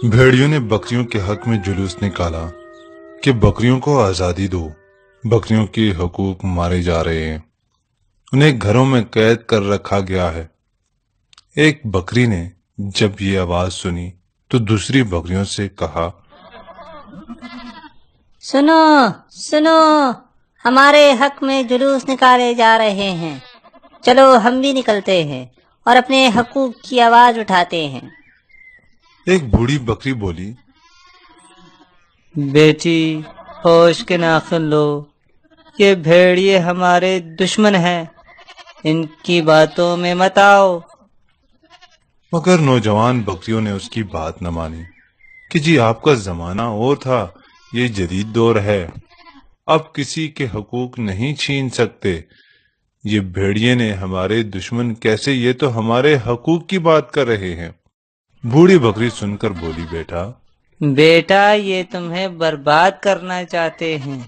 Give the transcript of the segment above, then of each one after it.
بھیڑیوں نے بکریوں کے حق میں جلوس نکالا کہ بکریوں کو آزادی دو، بکریوں کے حقوق مارے جا رہے ہیں، انہیں گھروں میں قید کر رکھا گیا ہے۔ ایک بکری نے جب یہ آواز سنی تو دوسری بکریوں سے کہا، سنو سنو، ہمارے حق میں جلوس نکالے جا رہے ہیں، چلو ہم بھی نکلتے ہیں اور اپنے حقوق کی آواز اٹھاتے ہیں۔ ایک بوڑھی بکری بولی، بیٹی ہوش کے ناخن لو، یہ بھیڑیے ہمارے دشمن ہیں، ان کی باتوں میں مت آؤ۔ مگر نوجوان بکریوں نے اس کی بات نہ مانی کہ جی آپ کا زمانہ اور تھا، یہ جدید دور ہے، اب کسی کے حقوق نہیں چھین سکتے، یہ بھیڑیے نے ہمارے دشمن کیسے، یہ تو ہمارے حقوق کی بات کر رہے ہیں۔ بوڑھی بکری سن کر بولی، بیٹا یہ تمہیں برباد کرنا چاہتے ہیں،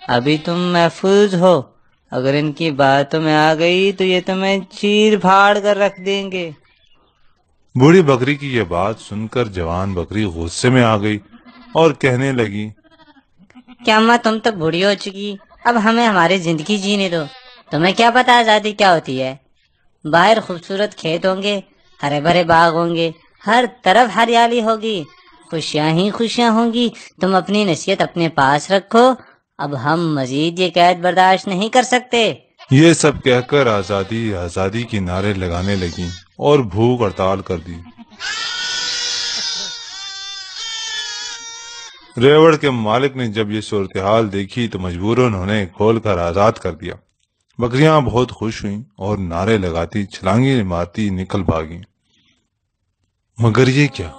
ابھی تم محفوظ ہو، اگر ان کی باتوں میں آ گئی تو یہ تمہیں چیر پھاڑ کر رکھ دیں گے۔ بوڑھی بکری کی یہ بات سن کر جوان بکری غصے میں آ گئی اور کہنے لگی، کیا اماں تم تو بوڑھی ہو چکی، اب ہمیں ہماری زندگی جینے دو، تمہیں کیا پتا آزادی کیا ہوتی ہے؟ باہر خوبصورت کھیت ہوں گے، ہرے بھرے باغ ہوں گے، ہر طرف ہریالی ہوگی، خوشیاں ہی خوشیاں ہوں گی، تم اپنی نصیحت اپنے پاس رکھو، اب ہم مزید یہ قید برداشت نہیں کر سکتے۔ یہ سب کہہ کر آزادی آزادی کی نعرے لگانے لگیں اور بھوک ہڑتال کر دی۔ ریوڑ کے مالک نے جب یہ صورتحال دیکھی تو مجبوراً انہیں کھول کر آزاد کر دیا۔ بکریاں بہت خوش ہوئیں اور نعرے لگاتی چھلانگیں مارتی نکل بھاگیں۔ مگر یہ کیا،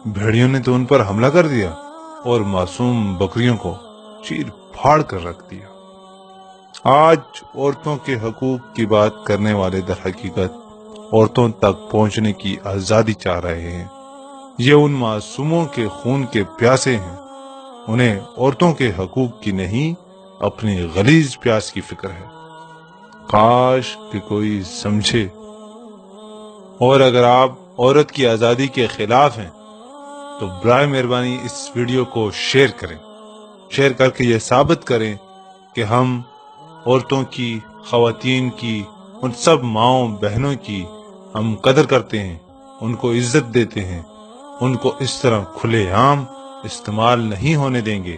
بھیڑیوں نے تو ان پر حملہ کر دیا اور معصوم بکریوں کو چیر پھاڑ کر رکھ دیا۔ آج عورتوں کے حقوق کی بات کرنے والے در حقیقت عورتوں تک پہنچنے کی آزادی چاہ رہے ہیں۔ یہ ان معصوموں کے خون کے پیاسے ہیں، انہیں عورتوں کے حقوق کی نہیں، اپنی غلیظ پیاس کی فکر ہے۔ کاش کہ کوئی سمجھے۔ اور اگر آپ عورت کی آزادی کے خلاف ہیں تو برائے مہربانی اس ویڈیو کو شیئر کریں، شیئر کر کے یہ ثابت کریں کہ ہم عورتوں کی، خواتین کی، ان سب ماؤں بہنوں کی ہم قدر کرتے ہیں، ان کو عزت دیتے ہیں، ان کو اس طرح کھلے عام استعمال نہیں ہونے دیں گے۔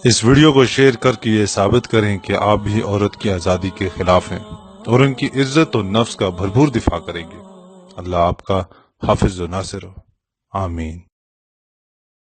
اس ویڈیو کو شیئر کر کے یہ ثابت کریں کہ آپ بھی عورت کی آزادی کے خلاف ہیں اور ان کی عزت و نفس کا بھرپور دفاع کریں گے۔ اللہ آپ کا حافظ و ناصر ہو، آمین۔